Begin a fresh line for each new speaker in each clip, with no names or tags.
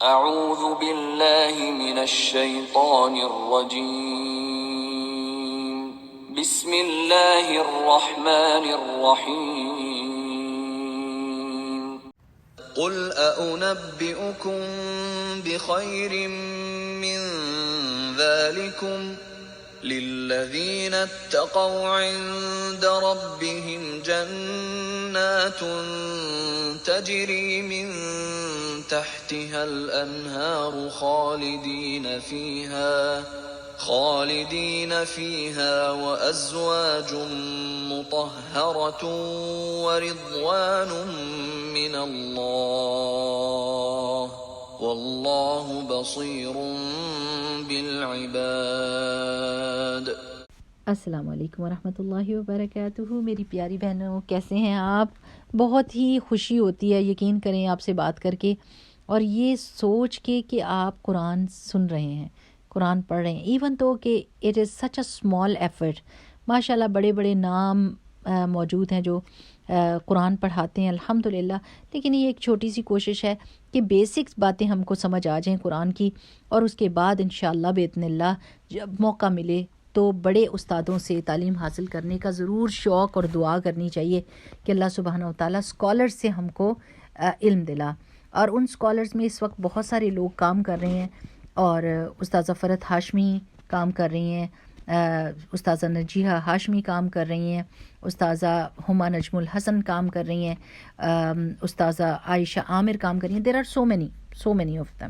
اعوذ باللہ من الشیطان الرجیم بسم اللہ الرحمن الرحیم قل أنبئكم بخير من ذلكم للذين اتقوا عند ربهم جنات تجري من تحتها الأنهار خالدين فيها وأزواج مطهرة ورضوان من الله والله بصير بالعباد۔
السلام علیکم ورحمۃ اللہ وبرکاتہ۔ میری پیاری بہنوں، کیسے ہیں آپ؟ بہت ہی خوشی ہوتی ہے یقین کریں آپ سے بات کر کے، اور یہ سوچ کے کہ آپ قرآن سن رہے ہیں، قرآن پڑھ رہے ہیں، ایون تو کہ it is such a small effort. ماشاء اللہ بڑے بڑے نام موجود ہیں جو قرآن پڑھاتے ہیں الحمدللہ، لیکن یہ ایک چھوٹی سی کوشش ہے کہ بیسکس باتیں ہم کو سمجھ آ جائیں قرآن کی، اور اس کے بعد انشاءاللہ باذن اللہ جب موقع ملے تو بڑے استادوں سے تعلیم حاصل کرنے کا ضرور شوق اور دعا کرنی چاہیے کہ اللہ سبحانہ و تعالیٰ اسکالرز سے ہم کو علم دلا۔ اور ان اسکالرز میں اس وقت بہت سارے لوگ کام کر رہے ہیں، اور استاذہ فرحت ہاشمی کام کر رہی ہیں، استاذہ نجیحہ ہاشمی کام کر رہی ہیں، استاذہ ہما نجم الحسن کام کر رہی ہیں، استاذہ عائشہ عامر کام کر رہی ہیں۔ There are so many of them.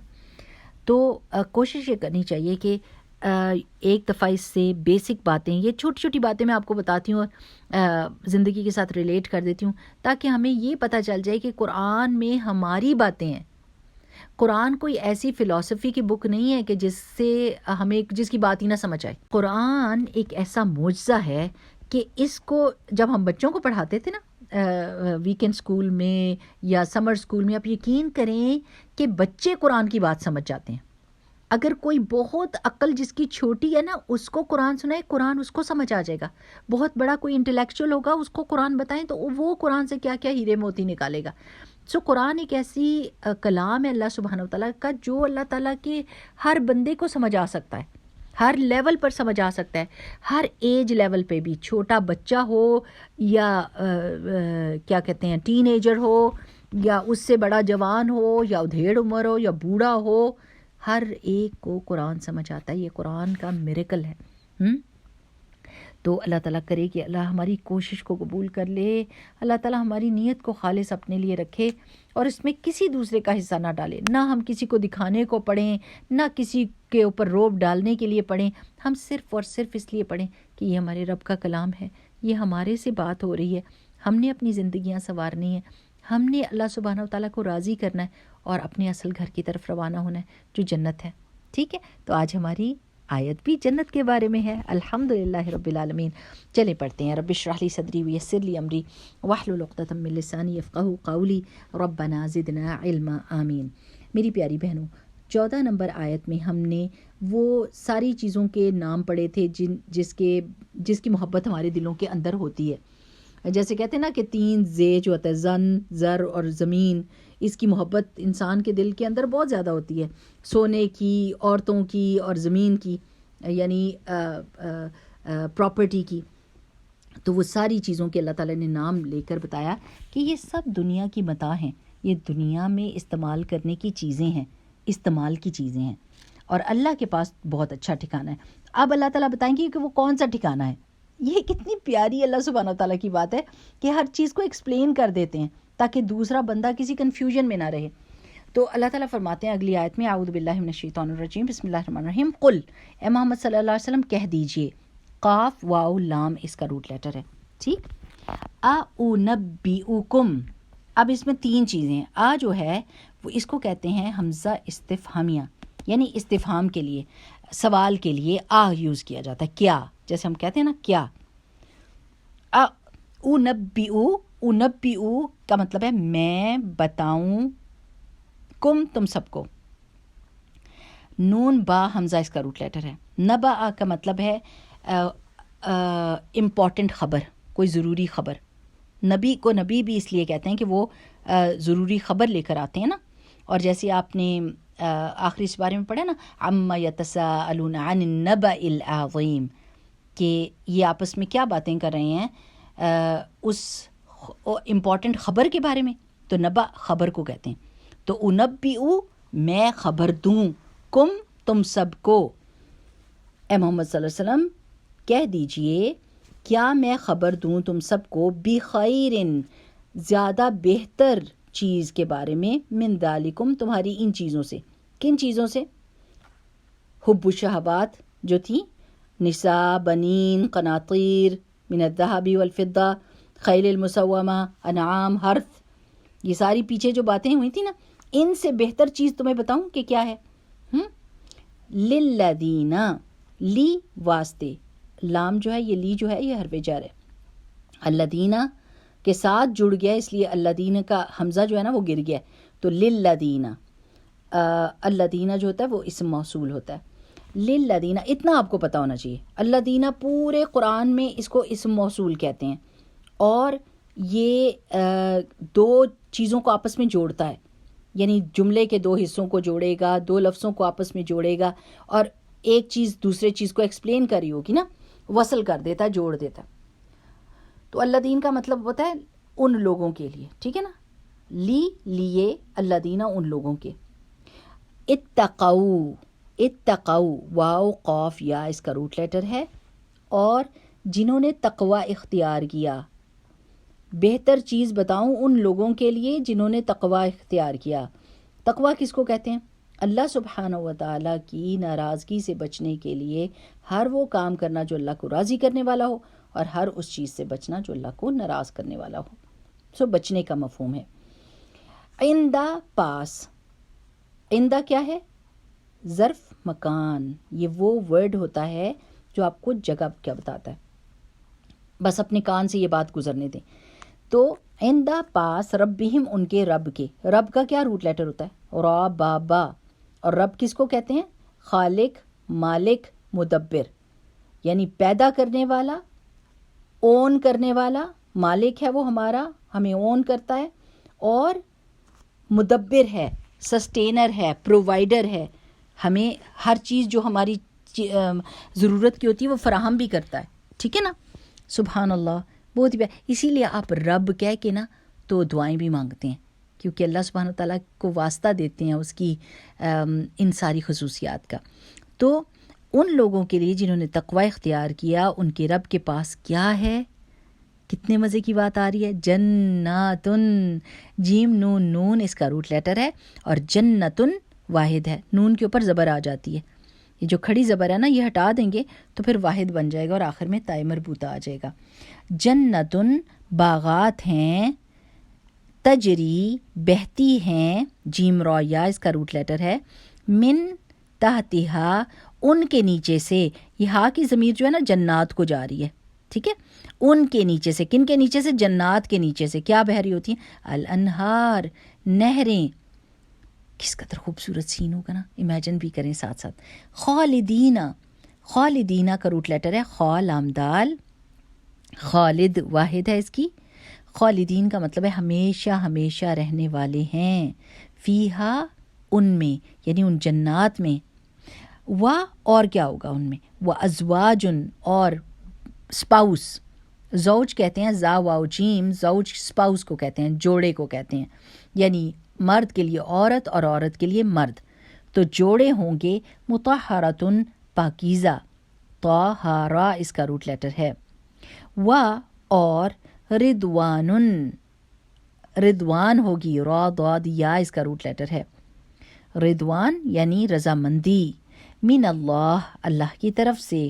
تو کوشش یہ کرنی چاہیے کہ ایک دفعہ اس سے بیسک باتیں، یہ چھوٹی چھوٹی باتیں میں آپ کو بتاتی ہوں اور زندگی کے ساتھ ریلیٹ کر دیتی ہوں، تاکہ ہمیں یہ پتہ چل جائے کہ قرآن میں ہماری باتیں ہیں۔ قرآن کوئی ایسی فلسفی کی بک نہیں ہے کہ جس کی بات ہی نہ سمجھ آئے۔ قرآن ایک ایسا معجزہ ہے کہ اس کو جب ہم بچوں کو پڑھاتے تھے نا ویکینڈ اسکول میں یا سمر اسکول میں، آپ یقین کریں کہ بچے قرآن کی بات سمجھ جاتے ہیں۔ اگر کوئی بہت عقل جس کی چھوٹی ہے نا، اس کو قرآن سنائے، قرآن اس کو سمجھ آ جائے گا۔ بہت بڑا کوئی انٹلیکچوئل ہوگا، اس کو قرآن بتائیں تو وہ قرآن سے کیا کیا ہیرے موتی نکالے گا۔ قرآن ایک ایسی کلام ہے اللہ سبحانہ وتعالیٰ کا جو اللہ تعالیٰ کے ہر بندے کو سمجھ آ سکتا ہے، ہر لیول پر سمجھ آ سکتا ہے، ہر ایج لیول پہ بھی، چھوٹا بچہ ہو یا کیا کہتے ہیں ٹین ایجر ہو، یا اس سے بڑا جوان ہو، یا ادھیڑ عمر ہو، یا بوڑھا ہو، ہر ایک کو قرآن سمجھ آتا ہے۔ یہ قرآن کا میریکل ہے۔ تو اللہ تعالیٰ کرے کہ اللہ ہماری کوشش کو قبول کر لے، اللہ تعالیٰ ہماری نیت کو خالص اپنے لیے رکھے، اور اس میں کسی دوسرے کا حصہ نہ ڈالے، نہ ہم کسی کو دکھانے کو پڑھیں، نہ کسی کے اوپر روب ڈالنے کے لیے پڑھیں۔ ہم صرف اور صرف اس لیے پڑھیں کہ یہ ہمارے رب کا کلام ہے، یہ ہمارے سے بات ہو رہی ہے، ہم نے اپنی زندگیاں سنوارنی ہیں، ہم نے اللہ سبحانہ وتعالیٰ کو راضی کرنا ہے اور اپنے اصل گھر کی طرف روانہ ہونا ہے جو جنت ہے۔ ٹھیک ہے، تو آج ہماری آیت بھی جنت کے بارے میں ہے، الحمدللہ رب العالمین۔ چلیں پڑھتے ہیں۔ رب اشرح لی صدری ویسر لی امری واحلل عقدۃ من لسانی یفقہوا قولی ربنا زدنا علما آمین۔ میری پیاری بہنوں، 14 نمبر آیت میں ہم نے وہ ساری چیزوں کے نام پڑھے تھے جس کی محبت ہمارے دلوں کے اندر ہوتی ہے۔ جیسے کہتے ہیں نا کہ 3 زے جو ہوتا ہے، زن، زر اور زمین، اس کی محبت انسان کے دل کے اندر بہت زیادہ ہوتی ہے، سونے کی، عورتوں کی اور زمین کی، یعنی پراپرٹی کی۔ تو وہ ساری چیزوں کے اللہ تعالیٰ نے نام لے کر بتایا کہ یہ سب دنیا کی متاع ہیں، یہ دنیا میں استعمال کرنے کی چیزیں ہیں، استعمال کی چیزیں ہیں، اور اللہ کے پاس بہت اچھا ٹھکانہ ہے۔ اب اللہ تعالیٰ بتائیں گے کہ وہ کون سا ٹھکانہ ہے۔ یہ کتنی پیاری اللہ سبحانہ وتعالیٰ کی بات ہے کہ ہر چیز کو ایکسپلین کر دیتے ہیں تاکہ دوسرا بندہ کسی کنفیوژن میں نہ رہے۔ تو اللہ تعالیٰ فرماتے ہیں اگلی آیت میں، اعوذ باللہ من الشیطان الرجیم، بسم اللہ الرحمن الرحیم، قل، اے محمد صلی اللہ علیہ وسلم کہہ دیجئے، قاف واو لام اس کا روٹ لیٹر ہے، ٹھیک۔ اُنبئکم، اب اس میں 3 چیزیں ہیں۔ جو ہے وہ اس کو کہتے ہیں حمزہ استفہامیہ، یعنی استفہام کے لیے، سوال کے لیے یوز کیا جاتا ہے، کیا، جیسے ہم کہتے ہیں نا کیا۔ اُنبئ کا مطلب ہے میں بتاؤں، کم تم سب کو، نون با حمزہ اس کا روٹ لیٹر ہے۔ نبا کا مطلب ہے امپورٹنٹ خبر، کوئی ضروری خبر۔ نبی کو نبی بھی اس لیے کہتے ہیں کہ وہ ضروری خبر لے کر آتے ہیں نا، اور جیسے آپ نے آخری اس بارے میں پڑھا نا، عما یتساءلون عن النبأ العظیم، کہ یہ آپس میں کیا باتیں کر رہے ہیں اس امپورٹنٹ خبر کے بارے میں. تو نبا خبر کو کہتے ہیں. تو انبئو میں خبر دوں، کم تم سب کو، اے محمد صلی اللہ علیہ وسلم کہہ دیجئے کیا میں خبر دوں تم سب کو بخیرن زیادہ بہتر چیز کے بارے میں، من ذالکم تمہاری ان چیزوں سے. کن چیزوں سے؟ حب الشہوات جو تھی، نساء، بنین، قناطیر من الذہب والفضہ، خیل المسومہ، انعام، حرث، یہ ساری پیچھے جو باتیں ہوئی تھی نا، ان سے بہتر چیز تمہیں بتاؤں کہ کیا ہے. للذین، لی واسطے، لام جو ہے یہ لی جو ہے یہ حرف جر ہے، الذین کے ساتھ جڑ گیا اس لیے الذین کا حمزہ جو ہے نا وہ گر گیا ہے. تو للذین، الذین جو ہوتا ہے وہ اسم موصول ہوتا ہے. للذین اتنا آپ کو پتہ ہونا چاہیے، الذین پورے قرآن میں اس کو اسم موصول کہتے ہیں، اور یہ دو چیزوں کو آپس میں جوڑتا ہے، یعنی جملے کے دو حصوں کو جوڑے گا، دو لفظوں کو آپس میں جوڑے گا، اور ایک چیز دوسرے چیز کو ایکسپلین کری ہوگی نا، وصل کر دیتا ہے، جوڑ دیتا ہے. تو الذین کا مطلب ہوتا ہے ان لوگوں کے لیے، ٹھیک ہے نا، لیے، الذین ان لوگوں کے. اتقوا، واو قاف یا اس کا روٹ لیٹر ہے، اور جنہوں نے تقوی اختیار کیا. بہتر چیز بتاؤں ان لوگوں کے لیے جنہوں نے تقوی اختیار کیا. تقوی کس کو کہتے ہیں؟ اللہ سبحانہ و تعالیٰ کی ناراضگی سے بچنے کے لیے ہر وہ کام کرنا جو اللہ کو راضی کرنے والا ہو، اور ہر اس چیز سے بچنا جو اللہ کو ناراض کرنے والا ہو. سو بچنے کا مفہوم ہے. عندہ پاس، عندہ کیا ہے؟ ظرف مکان، یہ وہ ورڈ ہوتا ہے جو آپ کو جگہ کیا بتاتا ہے. بس اپنے کان سے یہ بات گزرنے دیں. تو عندہ پاس ربہم ان کے رب کے، رب کا کیا روٹ لیٹر ہوتا ہے؟ را با با. اور رب کس کو کہتے ہیں؟ خالق، مالک، مدبر، یعنی پیدا کرنے والا، اون کرنے والا. مالک ہے وہ ہمارا، ہمیں اون کرتا ہے، اور مدبر ہے، سسٹینر ہے، پرووائڈر ہے، ہمیں ہر چیز جو ہماری ضرورت کی ہوتی ہے وہ فراہم بھی کرتا ہے. ٹھیک ہے نا؟ سبحان اللہ، بہت ہی اسی لیے آپ رب کہہ کے نا تو دعائیں بھی مانگتے ہیں، کیونکہ اللہ سبحانہ و تعالیٰ کو واسطہ دیتے ہیں اس کی ان ساری خصوصیات کا. تو ان لوگوں کے لیے جنہوں نے تقوی اختیار کیا، ان کے رب کے پاس کیا ہے؟ کتنے مزے کی بات آ رہی ہے. جناتن، جیم نون نون اس کا روٹ لیٹر ہے، اور جنتن واحد ہے، نون کے اوپر زبر آ جاتی ہے. یہ جو کھڑی زبر ہے نا یہ ہٹا دیں گے تو پھر واحد بن جائے گا، اور آخر میں تائے مربوطہ آ جائے گا. جنتن باغات ہیں، تجری بہتی ہیں، جیم را یا اس کا روٹ لیٹر ہے، من تحتہا ان کے نیچے سے. یہ ہا کی ضمیر جو ہے نا جنات کو جا رہی ہے، ٹھیک ہے. ان کے نیچے سے، کن کے نیچے سے؟ جنات کے نیچے سے کیا بہ رہی ہوتی ہیں؟ الانہار، نہریں. کس قدر خوبصورت سین ہوگا نا، امیجن بھی کریں ساتھ ساتھ. خالدینہ، خالدینہ کا روٹ لیٹر ہے خا لام دال، خالد واحد ہے اس کی. خالدین کا مطلب ہے ہمیشہ ہمیشہ رہنے والے ہیں. فیہا ان میں، یعنی ان جنات میں. اور کیا ہوگا ان میں؟ ازواجن اور سپاؤس. زوج کہتے ہیں زا واو جیم، زوج سپاؤس کو کہتے ہیں، جوڑے کو کہتے ہیں، یعنی مرد کے لیے عورت اور عورت کے لیے مرد. تو جوڑے ہوں گے مطہرتن پاکیزہ، طہارہ اس کا روٹ لیٹر ہے. اور رضوانن، رضوان ہوگی، را ضاد یا اس کا روٹ لیٹر ہے. رضوان یعنی رضامندی، من اللہ اللہ کی طرف سے.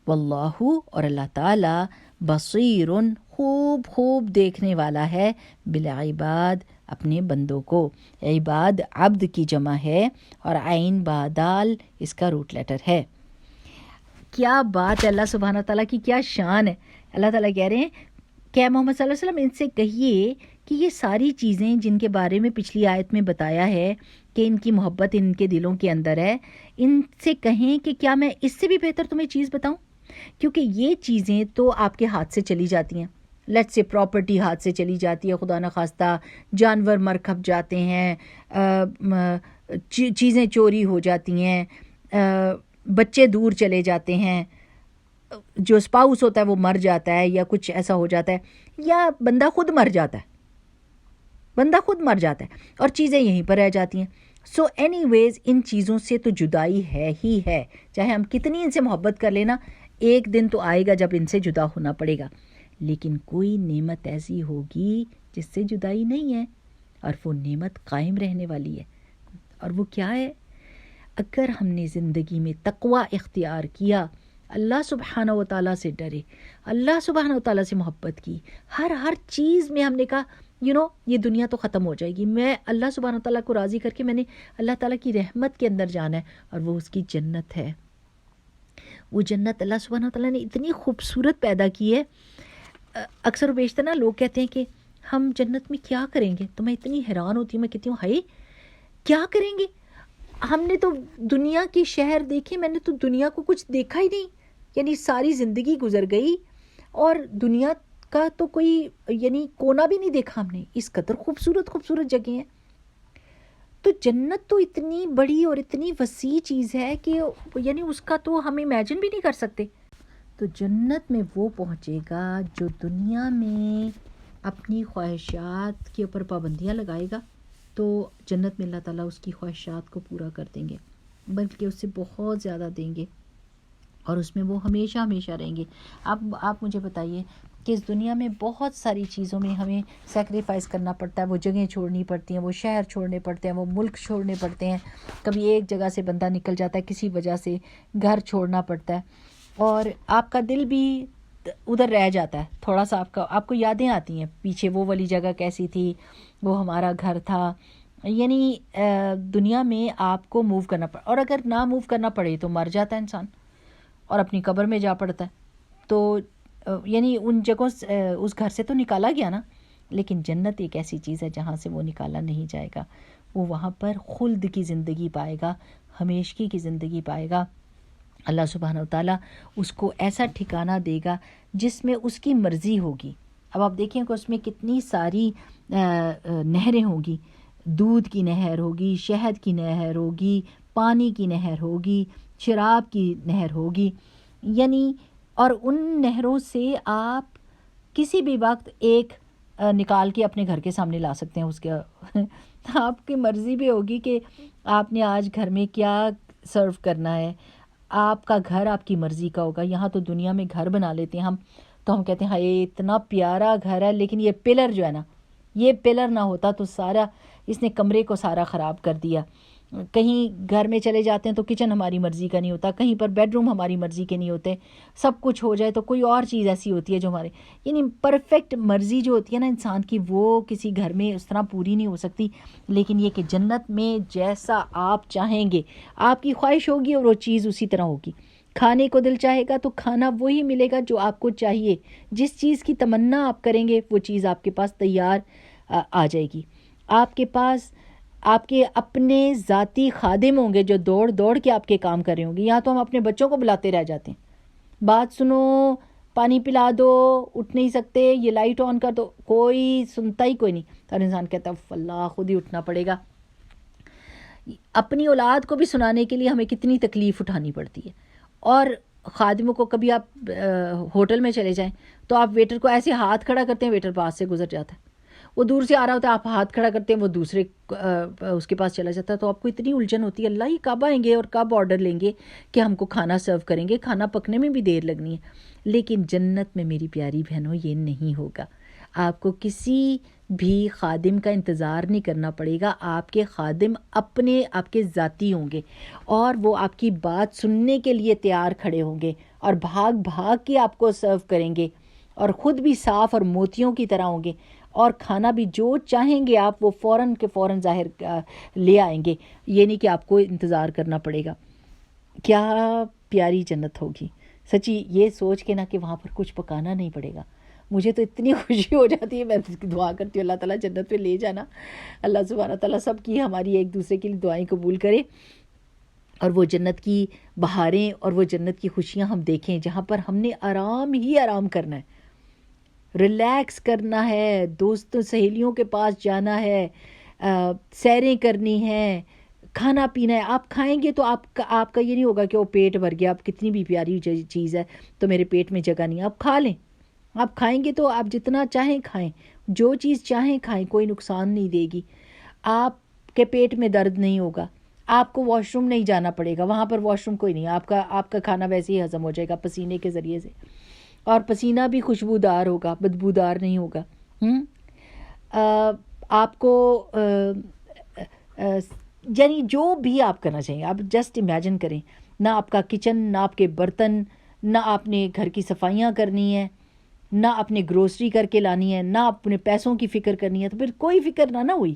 واللہ اور اللہ تعالی بصیر خوب خوب دیکھنے والا ہے، بالعباد اپنے بندوں کو. عباد عبد کی جمع ہے، اور عین بادال اس کا روٹ لیٹر ہے. کیا بات ہے، اللہ سبحانہ تعالیٰ کی کیا شان ہے. اللہ تعالیٰ کہہ رہے ہیں کہ محمد صلی اللہ علیہ وسلم ان سے کہیے کہ یہ ساری چیزیں جن کے بارے میں پچھلی آیت میں بتایا ہے کہ ان کی محبت ان کے دلوں کے اندر ہے، ان سے کہیں کہ کیا میں اس سے بھی بہتر تمہیں چیز بتاؤں؟ کیونکہ یہ چیزیں تو آپ کے ہاتھ سے چلی جاتی ہیں. لیٹ سے پراپرٹی ہاتھ سے چلی جاتی ہے، خدا نخواستہ جانور مر کھپ جاتے ہیں، چیزیں چوری ہو جاتی ہیں، بچے دور چلے جاتے ہیں، جو اسپاؤس ہوتا ہے وہ مر جاتا ہے، یا کچھ ایسا ہو جاتا ہے، یا بندہ خود مر جاتا ہے، اور چیزیں یہیں پر رہ جاتی ہیں. سو اینی ویز ان چیزوں سے تو جدائی ہے ہی ہے، چاہے ہم کتنی ان سے محبت کر لینا، ایک دن تو آئے گا جب ان سے جدا ہونا پڑے گا. لیکن کوئی نعمت ایسی ہوگی جس سے جدائی نہیں ہے، اور وہ نعمت قائم رہنے والی ہے. اور وہ کیا ہے؟ اگر ہم نے زندگی میں تقوی اختیار کیا، اللہ سبحانہ و تعالیٰ سے ڈرے، اللہ سبحانہ و تعالیٰ سے محبت کی، ہر چیز میں ہم نے کہا یہ دنیا تو ختم ہو جائے گی، میں اللہ سبحانہ و تعالیٰ کو راضی کر کے میں نے اللہ تعالیٰ کی رحمت کے اندر جانا ہے، اور وہ اس کی جنت ہے. وہ جنت اللہ سبحانہ و تعالیٰ نے اتنی خوبصورت پیدا کی ہے. اکثر و بیشتر نا لوگ کہتے ہیں کہ ہم جنت میں کیا کریں گے، تو میں اتنی حیران ہوتی ہوں، میں کہتی ہوں ہائے کیا کریں گے؟ ہم نے تو دنیا کی شہر دیکھے، میں نے تو دنیا کو کچھ دیکھا ہی نہیں، یعنی ساری زندگی گزر گئی اور دنیا کا تو کوئی کونا بھی نہیں دیکھا ہم نے. اس قدر خوبصورت جگہ ہیں. تو جنت تو اتنی بڑی اور اتنی وسیع چیز ہے کہ اس کا تو ہم امیجن بھی نہیں کر سکتے. تو جنت میں وہ پہنچے گا جو دنیا میں اپنی خواہشات کے اوپر پابندیاں لگائے گا، تو جنت میں اللہ تعالیٰ اس کی خواہشات کو پورا کر دیں گے، بلکہ اس سے بہت زیادہ دیں گے، اور اس میں وہ ہمیشہ رہیں گے. آپ مجھے بتائیے کہ اس دنیا میں بہت ساری چیزوں میں ہمیں سیکریفائز کرنا پڑتا ہے، وہ جگہیں چھوڑنی پڑتی ہیں، وہ شہر چھوڑنے پڑتے ہیں، وہ ملک چھوڑنے پڑتے ہیں. کبھی ایک جگہ سے بندہ نکل جاتا ہے، کسی وجہ سے گھر چھوڑنا پڑتا ہے، اور آپ کا دل بھی ادھر رہ جاتا ہے تھوڑا سا. آپ کو یادیں آتی ہیں پیچھے وہ والی جگہ کیسی تھی، وہ ہمارا گھر تھا. دنیا میں آپ کو موو کرنا پڑا، اور اگر نہ موو کرنا پڑے تو مر جاتا ہے انسان اور اپنی قبر میں جا پڑتا ہے. تو ان جگہوں اس گھر سے تو نکالا گیا نا، لیکن جنت ایک ایسی چیز ہے جہاں سے وہ نکالا نہیں جائے گا. وہ وہاں پر خلد کی زندگی پائے گا، ہمیشگی کی زندگی پائے گا. اللہ سبحانہ و تعالیٰ اس کو ایسا ٹھکانہ دے گا جس میں اس کی مرضی ہوگی. اب آپ دیکھیں کہ اس میں کتنی ساری نہریں ہوں گی، دودھ کی نہر ہوگی، شہد کی نہر ہوگی، پانی کی نہر ہوگی، شراب کی نہر ہوگی. اور ان نہروں سے آپ کسی بھی وقت ایک نکال کے اپنے گھر کے سامنے لا سکتے ہیں. اس کے آپ کی مرضی بھی ہوگی کہ آپ نے آج گھر میں کیا سرو کرنا ہے. آپ کا گھر آپ کی مرضی کا ہوگا. یہاں تو دنیا میں گھر بنا لیتے ہیں ہم، تو ہم کہتے ہیں ہائے اتنا پیارا گھر ہے، لیکن یہ پلر جو ہے نا، یہ پلر نہ ہوتا تو سارا اس نے کمرے کو سارا خراب کر دیا. کہیں گھر میں چلے جاتے ہیں تو کچن ہماری مرضی کا نہیں ہوتا، کہیں پر بیڈ روم ہماری مرضی کے نہیں ہوتے. سب کچھ ہو جائے تو کوئی اور چیز ایسی ہوتی ہے جو ہمارے پرفیکٹ مرضی جو ہوتی ہے نا انسان کی، وہ کسی گھر میں اس طرح پوری نہیں ہو سکتی. لیکن یہ کہ جنت میں جیسا آپ چاہیں گے، آپ کی خواہش ہوگی اور وہ چیز اسی طرح ہوگی. کھانے کو دل چاہے گا تو کھانا وہی ملے گا جو آپ کو چاہیے. جس چیز کی تمنا آپ کریں گے وہ چیز آپ کے پاس تیار آ جائے گی. آپ کے پاس آپ کے اپنے ذاتی خادم ہوں گے جو دوڑ کے آپ کے کام کر رہے ہوں گے. یہاں تو ہم اپنے بچوں کو بلاتے رہ جاتے ہیں، بات سنو، پانی پلا دو، اٹھ نہیں سکتے، یہ لائٹ آن کر دو، کوئی سنتا ہی کوئی نہیں. اور انسان کہتا ہے اللہ خود ہی اٹھنا پڑے گا. اپنی اولاد کو بھی سنانے کے لیے ہمیں کتنی تکلیف اٹھانی پڑتی ہے. اور خادموں کو کبھی آپ ہوٹل میں چلے جائیں تو آپ ویٹر کو ایسے ہاتھ کھڑا کرتے ہیں، ویٹر پاس سے گزر جاتا ہے، وہ دور سے آ رہا ہوتا ہے، آپ ہاتھ کھڑا کرتے ہیں، وہ دوسرے اس کے پاس چلا جاتا ہے. تو آپ کو اتنی الجھن ہوتی ہے اللہ یہ کب آئیں گے اور کب آرڈر لیں گے کہ ہم کو کھانا سرو کریں گے. کھانا پکنے میں بھی دیر لگنی ہے. لیکن جنت میں میری پیاری بہنوں یہ نہیں ہوگا. آپ کو کسی بھی خادم کا انتظار نہیں کرنا پڑے گا. آپ کے خادم آپ کے ذاتی ہوں گے، اور وہ آپ کی بات سننے کے لیے تیار کھڑے ہوں گے اور بھاگ کے آپ کو سرو کریں گے، اور خود بھی صاف اور موتیوں کی طرح ہوں گے. اور کھانا بھی جو چاہیں گے آپ وہ فوراً کے فوراً ظاہر لے آئیں گے. یہ نہیں کہ آپ کو انتظار کرنا پڑے گا. کیا پیاری جنت ہوگی سچی. یہ سوچ کے نا کہ وہاں پر کچھ پکانا نہیں پڑے گا، مجھے تو اتنی خوشی ہو جاتی ہے. میں دعا کرتی ہوں اللہ تعالیٰ جنت پہ لے جانا. اللہ سبحانہ تعالیٰ سب کی ہماری ایک دوسرے کے لیے دعائیں قبول کرے، اور وہ جنت کی بہاریں اور وہ جنت کی خوشیاں ہم دیکھیں جہاں پر ہم نے آرام کرنا ہے، ریلیکس کرنا ہے، دوستوں سہیلیوں کے پاس جانا ہے، سیریں کرنی ہیں، کھانا پینا ہے، آپ کھائیں گے تو آپ کا یہ نہیں ہوگا کہ وہ پیٹ بھر گیا، آپ کتنی بھی پیاری چیز ہے تو میرے پیٹ میں جگہ نہیں ہے، آپ کھا لیں. آپ کھائیں گے تو آپ جتنا چاہیں کھائیں، جو چیز چاہیں کھائیں، کوئی نقصان نہیں دے گی. آپ کے پیٹ میں درد نہیں ہوگا، آپ کو واش روم نہیں جانا پڑے گا، وہاں پر واش روم کوئی نہیں، آپ کا کھانا ویسے ہی ہضم ہو جائے گا پسینے کے ذریعے سے، اور پسینہ بھی خوشبودار ہوگا، بدبودار نہیں ہوگا. آپ کو یعنی جو بھی آپ کرنا چاہیے، آپ جسٹ امیجن کریں، نہ آپ کا کچن، نہ آپ کے برتن، نہ آپ نے گھر کی صفائیاں کرنی ہے، نہ اپنے گروسری کر کے لانی ہے، نہ اپنے پیسوں کی فکر کرنی ہے، تو پھر کوئی فکر نہ ہوئی.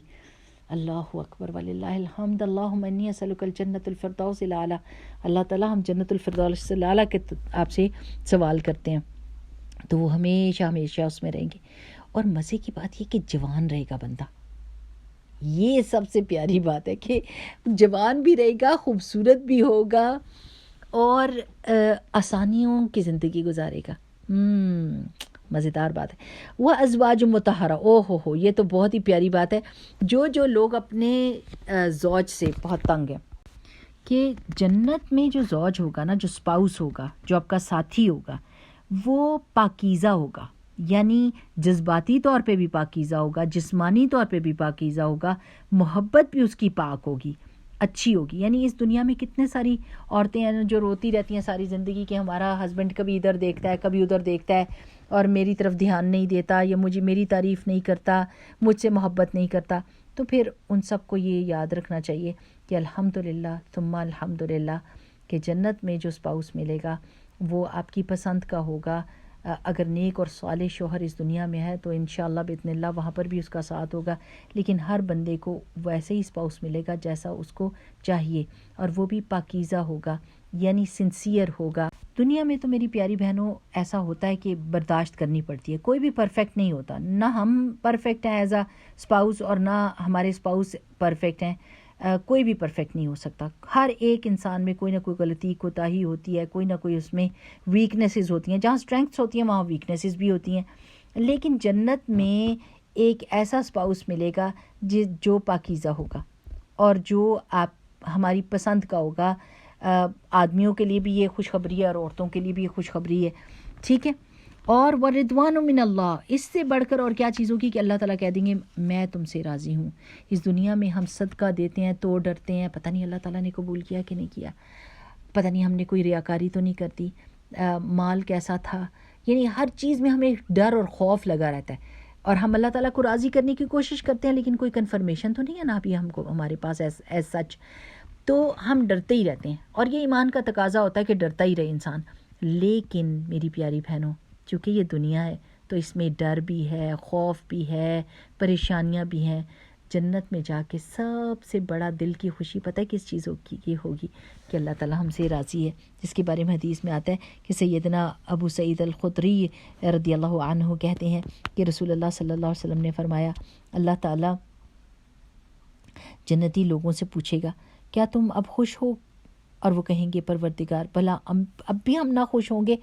اللہ اکبر وللہ الحمد. اللہم انی اسألک الجنۃ الفردوس الاعلیٰ. اللہ تعالیٰ ہم جنت الفردوس الاعلیٰ کے آپ سے سوال کرتے ہیں تو وہ ہمیشہ ہمیشہ اس میں رہیں گے. اور مزے کی بات یہ کہ جوان رہے گا بندہ، یہ سب سے پیاری بات ہے کہ جوان بھی رہے گا، خوبصورت بھی ہوگا، اور آسانیوں کی زندگی گزارے گا. مزیدار بات ہے. وہ ازواج مطہرہ، او ہو یہ تو بہت ہی پیاری بات ہے. جو لوگ اپنے زوج سے بہت تنگ ہیں کہ جنت میں جو زوج ہوگا نا، جو اسپاؤس ہوگا، جو آپ کا ساتھی ہوگا، وہ پاکیزہ ہوگا، یعنی جذباتی طور پہ بھی پاکیزہ ہوگا، جسمانی طور پہ بھی پاکیزہ ہوگا، محبت بھی اس کی پاک ہوگی، اچھی ہوگی. یعنی اس دنیا میں کتنے ساری عورتیں ہیں جو روتی رہتی ہیں ساری زندگی کہ ہمارا ہسبینڈ کبھی ادھر دیکھتا ہے، کبھی ادھر دیکھتا ہے، اور میری طرف دھیان نہیں دیتا، یا میری تعریف نہیں کرتا، مجھ سے محبت نہیں کرتا. تو پھر ان سب کو یہ یاد رکھنا چاہیے کہ الحمدللہ ثم الحمدللہ کہ جنت میں جو اسپاؤس ملے گا وہ آپ کی پسند کا ہوگا. اگر نیک اور صالح شوہر اس دنیا میں ہے تو انشاءاللہ باذن اللہ وہاں پر بھی اس کا ساتھ ہوگا، لیکن ہر بندے کو ویسے ہی اسپاؤس ملے گا جیسا اس کو چاہیے، اور وہ بھی پاکیزہ ہوگا، یعنی سنسیئر ہوگا. دنیا میں تو میری پیاری بہنوں ایسا ہوتا ہے کہ برداشت کرنی پڑتی ہے، کوئی بھی پرفیکٹ نہیں ہوتا، نہ ہم پرفیکٹ ہیں ایز اے اسپاؤس اور نہ ہمارے اسپاؤس پرفیکٹ ہیں. کوئی بھی پرفیکٹ نہیں ہو سکتا. ہر ایک انسان میں کوئی نہ کوئی غلطی کوتاہی ہوتی ہے، کوئی نہ کوئی اس میں ویکنیسز ہوتی ہیں. جہاں اسٹرینگتھس ہوتی ہیں وہاں ویکنیسز بھی ہوتی ہیں. لیکن جنت میں ایک ایسا اسپاؤس ملے گا جو پاکیزہ ہوگا اور جو آپ ہماری پسند کا ہوگا. آدمیوں کے لیے بھی یہ خوشخبری ہے اور عورتوں کے لیے بھی یہ خوشخبری ہے. ٹھیک ہے. اور وردوان من اللہ، اس سے بڑھ کر اور کیا چیزوں کی کہ اللہ تعالیٰ کہہ دیں گے میں تم سے راضی ہوں. اس دنیا میں ہم صدقہ دیتے ہیں تو ڈرتے ہیں پتہ نہیں اللہ تعالیٰ نے قبول کیا کہ نہیں کیا، پتہ نہیں ہم نے کوئی ریاکاری تو نہیں کرتی، مال کیسا تھا، یعنی ہر چیز میں ہمیں ڈر اور خوف لگا رہتا ہے. اور ہم اللہ تعالیٰ کو راضی کرنے کی کوشش کرتے ہیں لیکن کوئی کنفرمیشن تو نہیں ہے نا ابھی ہمارے پاس ایز سچ، تو ہم ڈرتے ہی رہتے ہیں. اور یہ ایمان کا تقاضا ہوتا ہے کہ ڈرتا ہی رہے انسان. لیکن میری پیاری بہنوں چونکہ یہ دنیا ہے تو اس میں ڈر بھی ہے، خوف بھی ہے، پریشانیاں بھی ہیں. جنت میں جا کے سب سے بڑا دل کی خوشی پتہ ہے کس چیز کی یہ ہوگی کہ اللہ تعالیٰ ہم سے راضی ہے، جس کے بارے میں حدیث میں آتا ہے کہ سیدنا ابو سعید الخدری رضی اللہ عنہ کہتے ہیں کہ رسول اللہ صلی اللہ علیہ وسلم نے فرمایا اللہ تعالیٰ جنتی لوگوں سے پوچھے گا کیا تم اب خوش ہو؟ اور وہ کہیں گے پروردگار بھلا اب بھی ہم نہ خوش ہوں گے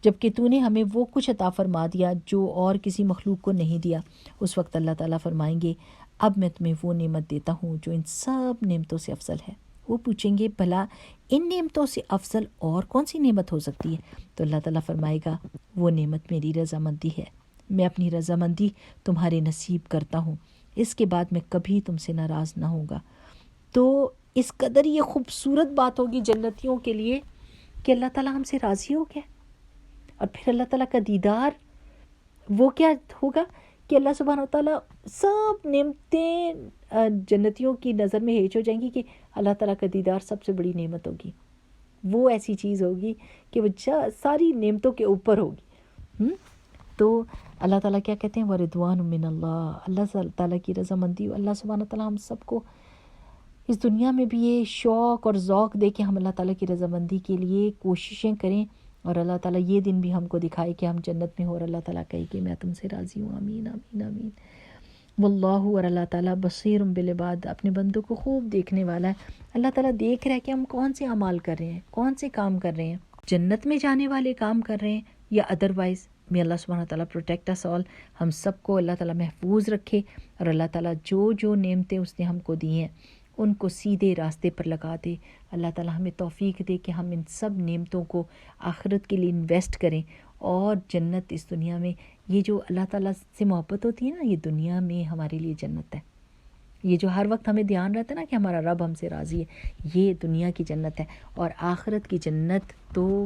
جب کہ تو نے ہمیں وہ کچھ عطا فرما دیا جو اور کسی مخلوق کو نہیں دیا. اس وقت اللہ تعالیٰ فرمائیں گے اب میں تمہیں وہ نعمت دیتا ہوں جو ان سب نعمتوں سے افضل ہے. وہ پوچھیں گے بھلا ان نعمتوں سے افضل اور کون سی نعمت ہو سکتی ہے؟ تو اللہ تعالیٰ فرمائے گا وہ نعمت میری رضامندی ہے، میں اپنی رضامندی تمہارے نصیب کرتا ہوں، اس کے بعد میں کبھی تم سے ناراض نہ ہوں گا. تو اس قدر یہ خوبصورت بات ہوگی جنتیوں کے لیے کہ اللہ تعالیٰ ہم سے راضی ہو گیا. اور پھر اللہ تعالیٰ کا دیدار وہ کیا ہوگا کہ اللہ سبحانہ و تعالیٰ سب نعمتیں جنتیوں کی نظر میں ہیچ ہو جائیں گی کہ اللہ تعالیٰ کا دیدار سب سے بڑی نعمت ہوگی. وہ ایسی چیز ہوگی کہ وہ ساری نعمتوں کے اوپر ہوگی. تو اللہ تعالیٰ کیا کہتے ہیں وردوان من اللہ، اللہ تعالیٰ کی رضامندی. اللہ سبحانہ و تعالیٰ ہم سب کو اس دنیا میں بھی یہ شوق اور ذوق دے کہ ہم اللہ تعالیٰ کی رضامندی کے لیے کوششیں کریں، اور اللہ تعالیٰ یہ دن بھی ہم کو دکھائے کہ ہم جنت میں ہو اور اللہ تعالیٰ کہے کہ میں تم سے راضی ہوں. آمین آمین آمین. واللہ، اور اللہ تعالیٰ بصیر بالعباد، اپنے بندوں کو خوب دیکھنے والا ہے. اللہ تعالیٰ دیکھ رہا ہے کہ ہم کون سے اعمال کر رہے ہیں، کون سے کام کر رہے ہیں، جنت میں جانے والے کام کر رہے ہیں یا ادروائز. میں اللہ سبحانہ تعالیٰ پروٹیکٹ اس آل، ہم سب کو اللہ تعالیٰ محفوظ رکھے، اور اللہ تعالیٰ جو نعمتیں اس نے ہم کو دی ہیں ان کو سیدھے راستے پر لگا دے۔ اللہ تعالیٰ ہمیں توفیق دے کہ ہم ان سب نعمتوں کو آخرت کے لیے انویسٹ کریں، اور جنت اس دنیا میں، یہ جو اللہ تعالیٰ سے محبت ہوتی ہے نا، یہ دنیا میں ہمارے لیے جنت ہے۔ یہ جو ہر وقت ہمیں دھیان رہتا ہے نا کہ ہمارا رب ہم سے راضی ہے، یہ دنیا کی جنت ہے، اور آخرت کی جنت تو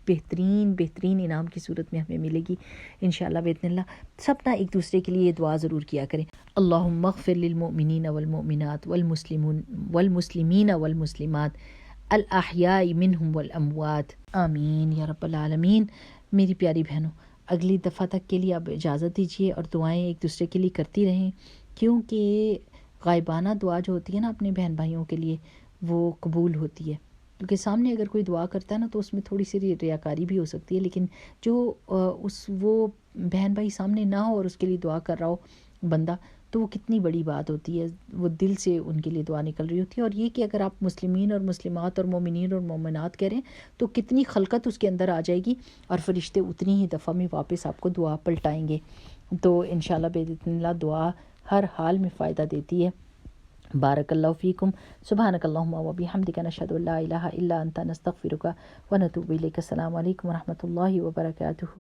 بہترین انعام کی صورت میں ہمیں ملے گی انشاءاللہ باذن اللہ۔ سب نہ ایک دوسرے کے لیے یہ دعا ضرور کیا کریں، اللہم اغفر للمؤمنین والمؤمنات والمسلمین والمسلمات الاحیاء منہم والاموات، آمین یا رب العالمین۔ میری پیاری بہنوں، اگلی دفعہ تک کے لیے اب اجازت دیجیے، اور دعائیں ایک دوسرے کے لیے کرتی رہیں، کیونکہ غائبانہ دعا جو ہوتی ہے نا اپنے بہن بھائیوں کے لیے، وہ قبول ہوتی ہے، کیونکہ سامنے اگر کوئی دعا کرتا ہے نا تو اس میں تھوڑی سی ریاکاری بھی ہو سکتی ہے، لیکن جو وہ بہن بھائی سامنے نہ ہو اور اس کے لیے دعا کر رہا ہو بندہ، تو وہ کتنی بڑی بات ہوتی ہے، وہ دل سے ان کے لیے دعا نکل رہی ہوتی ہے۔ اور یہ کہ اگر آپ مسلمین اور مسلمات اور مومنین اور مومنات کہہ رہے ہیں تو کتنی خلقت اس کے اندر آ جائے گی، اور فرشتے اتنی ہی دفعہ میں واپس آپ کو دعا پلٹائیں گے۔ تو انشاءاللہ باذن اللہ دعا ہر حال میں فائدہ دیتی ہے۔ بارک اللہ فیکم، سبحانک اللہم و بحمدک، نشہد ان لا الہ الا انت، نستغفرک و نتوب الیک۔ السلام علیکم و رحمۃ اللہ وبرکاتہ۔